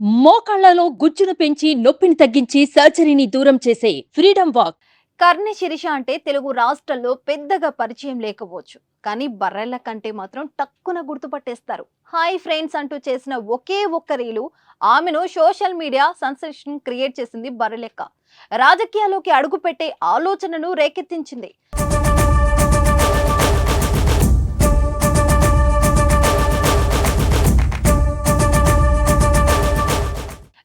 మోకాళ్లలో గుజ్జును పెంచి నొప్పిని తగ్గించి సర్జరీని దూరం చేసే ఫ్రీడమ్ వాక్. కర్ణి శిరీష అంటే తెలుగు రాష్ట్రాల్లో పెద్దగా పరిచయం లేకపోవచ్చు, కానీ బర్రెల కంటే మాత్రం టక్కున గుర్తుపట్టేస్తారు. హాయ్ ఫ్రెండ్స్ అంటూ చేసిన ఒకే ఒక్క రీలు ఆమెను సోషల్ మీడియా సెన్సేషన్ క్రియేట్ చేసింది. బర్రెలెక్క రాజకీయాల్లోకి అడుగుపెట్టే ఆలోచనను రేకెత్తించింది.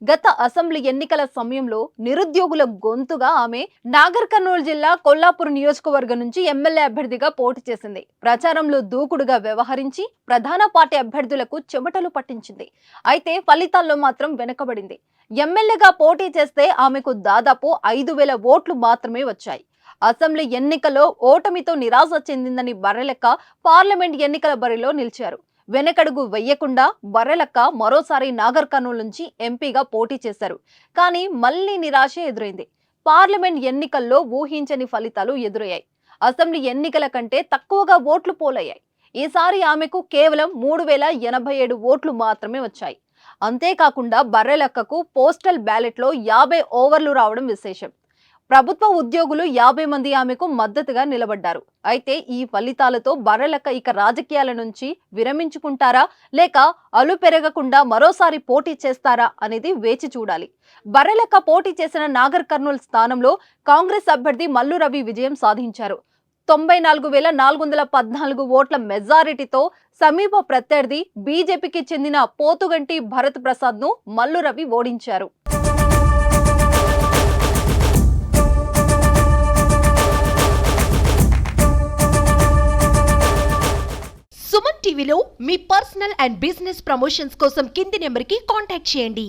గత అసెంబ్లీ ఎన్నికల సమయంలో నిరుద్యోగుల గొంతుగా ఆమె నాగర్ కర్నూలు జిల్లా కొల్లాపూర్ నియోజకవర్గం నుంచి ఎమ్మెల్యే అభ్యర్థిగా పోటీ చేసింది. ప్రచారంలో దూకుడుగా వ్యవహరించి ప్రధాన పార్టీ అభ్యర్థులకు చెమటలు పట్టించింది. అయితే ఫలితాల్లో మాత్రం వెనుకబడింది. ఎమ్మెల్యేగా పోటీ చేస్తే ఆమెకు దాదాపు 5,000 ఓట్లు మాత్రమే వచ్చాయి. అసెంబ్లీ ఎన్నికల్లో ఓటమితో నిరాశ చెందిందని బర్రెలెక్క పార్లమెంట్ ఎన్నికల బరిలో నిలిచారు. వెనకడుగు వెయ్యకుండా బర్రెలెక్క మరోసారి నాగర్ కర్నూలు నుంచి ఎంపీగా పోటీ చేశారు. కానీ మళ్లీ నిరాశ ఎదురైంది. పార్లమెంట్ ఎన్నికల్లో ఊహించని ఫలితాలు ఎదురయ్యాయి. అసెంబ్లీ ఎన్నికల కంటే తక్కువగా ఓట్లు పోలయ్యాయి. ఈసారి ఆమెకు కేవలం 3,087 ఓట్లు మాత్రమే వచ్చాయి. అంతేకాకుండా బర్రెలెక్కకు పోస్టల్ బ్యాలెట్ లో 50 ఓవర్లు రావడం విశేషం. ప్రభుత్వ ఉద్యోగులు 50 మంది ఆమెకు మద్దతుగా నిలబడ్డారు. అయితే ఈ ఫలితాలతో బర్రెలెక్క ఇక రాజకీయాల నుంచి విరమించుకుంటారా, లేక అలు పెరగకుండా మరోసారి పోటీ చేస్తారా అనేది వేచి చూడాలి. బర్రెలెక్క పోటీ చేసిన నాగర్ కర్నూలు స్థానంలో కాంగ్రెస్ అభ్యర్థి మల్లు రవి విజయం సాధించారు. 94,414 ఓట్ల మెజారిటీతో సమీప ప్రత్యర్థి బీజేపీకి చెందిన పోతుగంటి భరత్ ప్రసాద్ ను మల్లు రవి ఓడించారు. సుమన్ టీవీలో మీ పర్సనల్ అండ్ బిజినెస్ ప్రమోషన్స్ కోసం కింది నెంబర్కి కాంటాక్ట్ చేయండి.